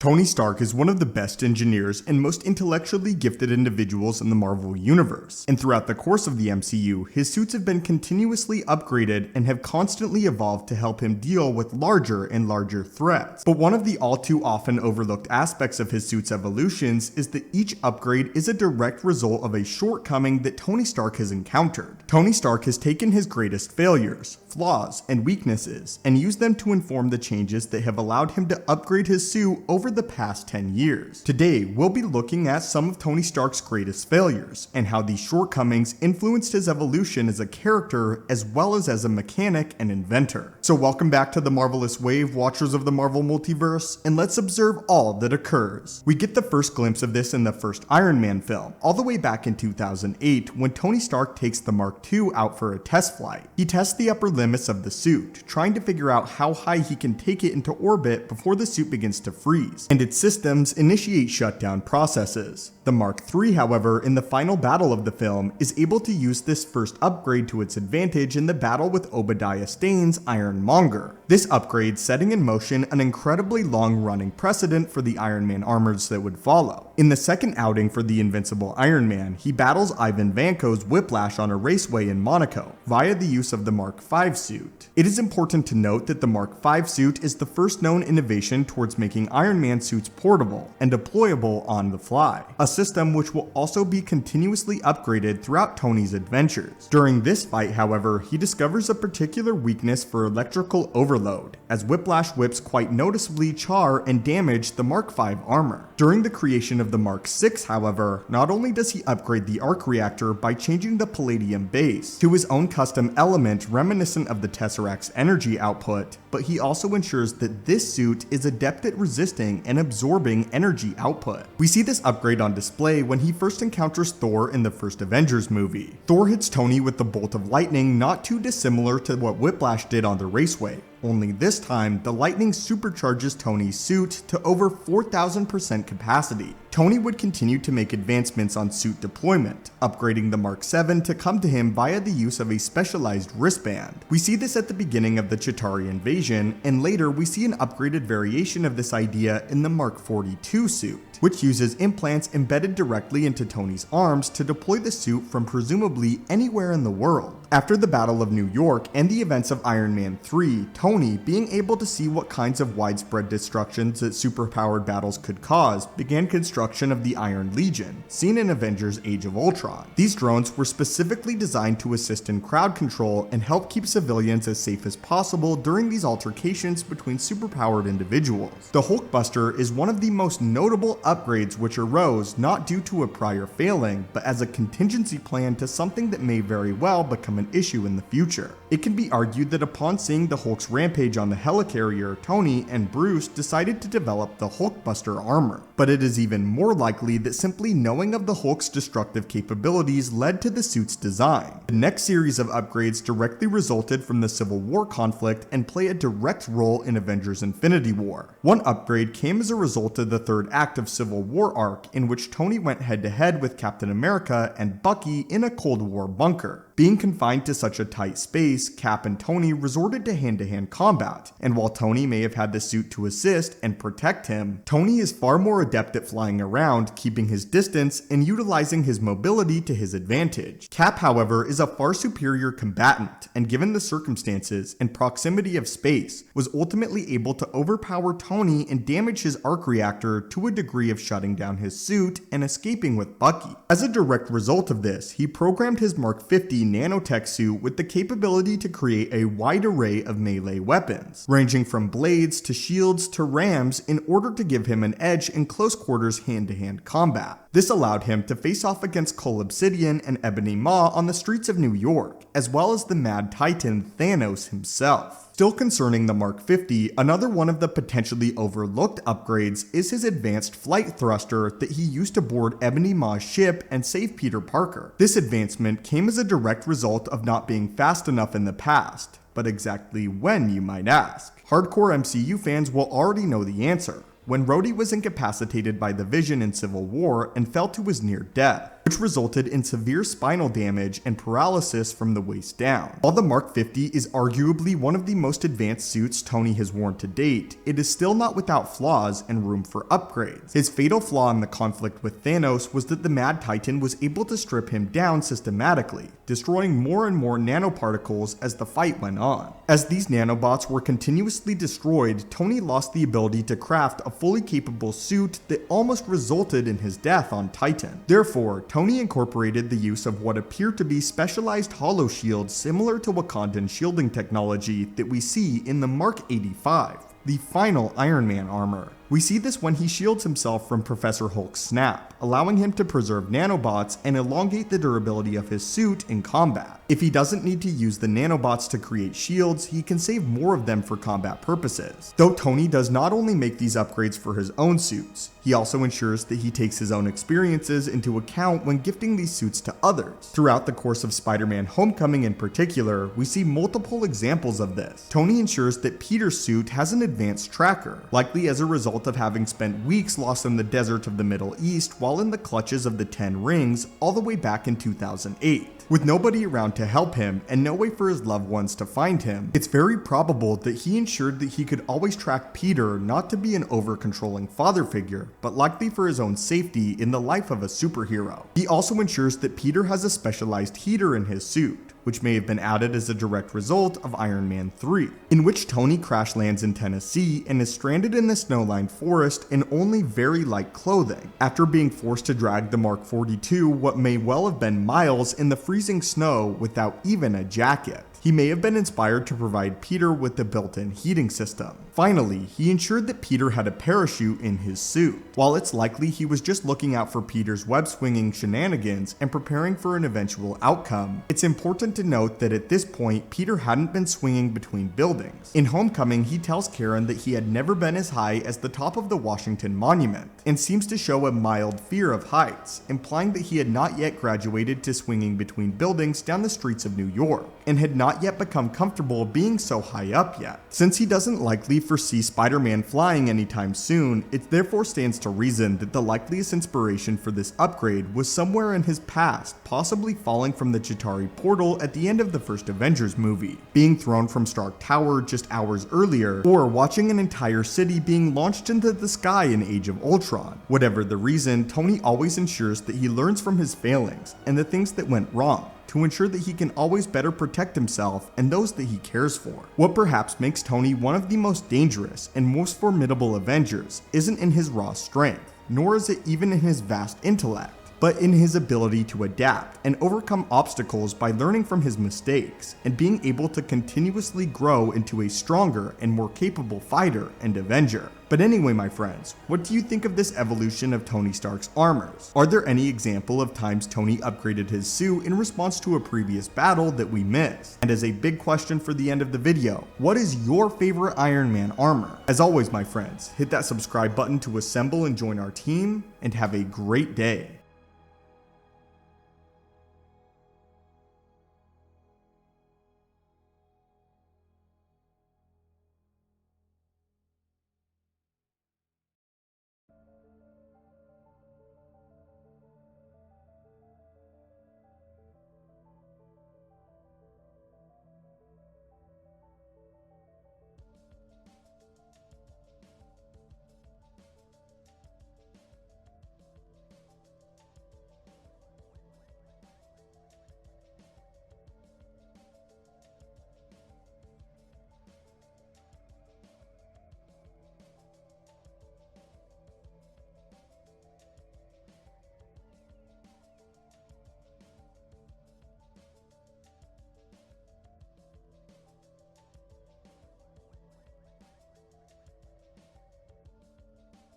Tony Stark is one of the best engineers and most intellectually gifted individuals in the Marvel Universe, and throughout the course of the MCU, his suits have been continuously upgraded and have constantly evolved to help him deal with larger and larger threats. But one of the all too often overlooked aspects of his suit's evolutions is that each upgrade is a direct result of a shortcoming that Tony Stark has encountered. Tony Stark has taken his greatest failures, flaws, and weaknesses, and used them to inform the changes that have allowed him to upgrade his suit over the past 10 years. Today, we'll be looking at some of Tony Stark's greatest failures, and how these shortcomings influenced his evolution as a character as well as a mechanic and inventor. So welcome back to the Marvelous Wave, watchers of the Marvel Multiverse, and let's observe all that occurs. We get the first glimpse of this in the first Iron Man film, all the way back in 2008, when Tony Stark takes the Mark II out for a test flight. He tests the upper limits of the suit, trying to figure out how high he can take it into orbit before the suit begins to freeze, and its systems initiate shutdown processes. The Mark III, however, in the final battle of the film, is able to use this first upgrade to its advantage in the battle with Obadiah Stane's Ironmonger. This upgrade setting in motion an incredibly long-running precedent for the Iron Man armors that would follow. In the second outing for the Invincible Iron Man, he battles Ivan Vanko's Whiplash on a raceway in Monaco, via the use of the Mark V suit. It is important to note that the Mark V suit is the first known innovation towards making Iron Man suits portable and deployable on the fly, a system which will also be continuously upgraded throughout Tony's adventures. During this fight, however, he discovers a particular weakness for electrical overload, as Whiplash whips quite noticeably char and damage the Mark V armor. During the creation of the Mark VI, however, not only does he upgrade the arc reactor by changing the palladium base to his own custom element reminiscent of the Tesseract's energy output, but he also ensures that this suit is adept at resisting and absorbing energy output. We see this upgrade on display when he first encounters Thor in the first Avengers movie. Thor hits Tony with the bolt of lightning not too dissimilar to what Whiplash did on the raceway. Only this time, the lightning supercharges Tony's suit to over 4,000% capacity. Tony would continue to make advancements on suit deployment, upgrading the Mark VII to come to him via the use of a specialized wristband. We see this at the beginning of the Chitauri invasion, and later we see an upgraded variation of this idea in the Mark 42 suit, which uses implants embedded directly into Tony's arms to deploy the suit from presumably anywhere in the world. After the Battle of New York and the events of Iron Man 3, Tony, being able to see what kinds of widespread destructions that superpowered battles could cause, began construction of the Iron Legion, seen in Avengers Age of Ultron. These drones were specifically designed to assist in crowd control and help keep civilians as safe as possible during these altercations between superpowered individuals. The Hulkbuster is one of the most notable upgrades which arose not due to a prior failing, but as a contingency plan to something that may very well become an issue in the future. It can be argued that upon seeing the Hulk's rampage on the helicarrier, Tony and Bruce decided to develop the Hulkbuster armor. But it is even more likely that simply knowing of the Hulk's destructive capabilities led to the suit's design. The next series of upgrades directly resulted from the Civil War conflict and play a direct role in Avengers Infinity War. One upgrade came as a result of the third act of Civil War arc, in which Tony went head-to-head with Captain America and Bucky in a Cold War bunker. Being confined to such a tight space, Cap and Tony resorted to hand-to-hand combat, and while Tony may have had the suit to assist and protect him, Tony is far more adept at flying around, keeping his distance, and utilizing his mobility to his advantage. Cap, however, is a far superior combatant, and given the circumstances and proximity of space, was ultimately able to overpower Tony and damage his arc reactor to a degree of shutting down his suit and escaping with Bucky. As a direct result of this, he programmed his Mark 50 nanotech suit with the capability to create a wide array of melee weapons, ranging from blades to shields to rams, in order to give him an edge in close quarters hand-to-hand combat. This allowed him to face off against Cull Obsidian and Ebony Maw on the streets of New York, as well as the Mad Titan Thanos himself. Still concerning the Mark 50, another one of the potentially overlooked upgrades is his advanced flight thruster that he used to board Ebony Maw's ship and save Peter Parker. This advancement came as a direct result of not being fast enough in the past. But exactly when, you might ask? Hardcore MCU fans will already know the answer. When Rhodey was incapacitated by the Vision in Civil War and fell to his near death. which resulted in severe spinal damage and paralysis from the waist down. While the Mark 50 is arguably one of the most advanced suits Tony has worn to date, it is still not without flaws and room for upgrades. His fatal flaw in the conflict with Thanos was that the Mad Titan was able to strip him down systematically, destroying more and more nanoparticles as the fight went on. As these nanobots were continuously destroyed, Tony lost the ability to craft a fully capable suit that almost resulted in his death on Titan. Therefore, Tony incorporated the use of what appear to be specialized hollow shields similar to Wakandan shielding technology that we see in the Mark 85, the final Iron Man armor. We see this when he shields himself from Professor Hulk's snap, allowing him to preserve nanobots and elongate the durability of his suit in combat. If he doesn't need to use the nanobots to create shields, he can save more of them for combat purposes. Though Tony does not only make these upgrades for his own suits, he also ensures that he takes his own experiences into account when gifting these suits to others. Throughout the course of Spider-Man Homecoming in particular, we see multiple examples of this. Tony ensures that Peter's suit has an advanced tracker, likely as a result of having spent weeks lost in the desert of the Middle East while in the clutches of the 10 Rings all the way back in 2008. With nobody around to help him and no way for his loved ones to find him, it's very probable that he ensured that he could always track Peter not to be an over-controlling father figure, but likely for his own safety in the life of a superhero. He also ensures that Peter has a specialized heater in his suit, which may have been added as a direct result of Iron Man 3, in which Tony crash lands in Tennessee and is stranded in the snow-lined forest in only very light clothing, after being forced to drag the Mark 42 what may well have been miles in the freezing snow without even a jacket. He may have been inspired to provide Peter with the built-in heating system. Finally, he ensured that Peter had a parachute in his suit. While it's likely he was just looking out for Peter's web-swinging shenanigans and preparing for an eventual outcome, it's important to note that at this point, Peter hadn't been swinging between buildings. In Homecoming, he tells Karen that he had never been as high as the top of the Washington Monument, and seems to show a mild fear of heights, implying that he had not yet graduated to swinging between buildings down the streets of New York, and had not yet become comfortable being so high up yet. Since he doesn't likely foresee Spider-Man flying anytime soon, it therefore stands to reason that the likeliest inspiration for this upgrade was somewhere in his past, possibly falling from the Chitauri portal at the end of the first Avengers movie, being thrown from Stark Tower just hours earlier, or watching an entire city being launched into the sky in Age of Ultron. Whatever the reason, Tony always ensures that he learns from his failings and the things that went wrong, to ensure that he can always better protect himself and those that he cares for. What perhaps makes Tony one of the most dangerous and most formidable Avengers isn't in his raw strength, nor is it even in his vast intellect, but in his ability to adapt and overcome obstacles by learning from his mistakes and being able to continuously grow into a stronger and more capable fighter and Avenger. But anyway, my friends, what do you think of this evolution of Tony Stark's armors? Are there any example of times Tony upgraded his suit in response to a previous battle that we missed? And as a big question for the end of the video, what is your favorite Iron Man armor? As always, my friends, hit that subscribe button to assemble and join our team, and have a great day.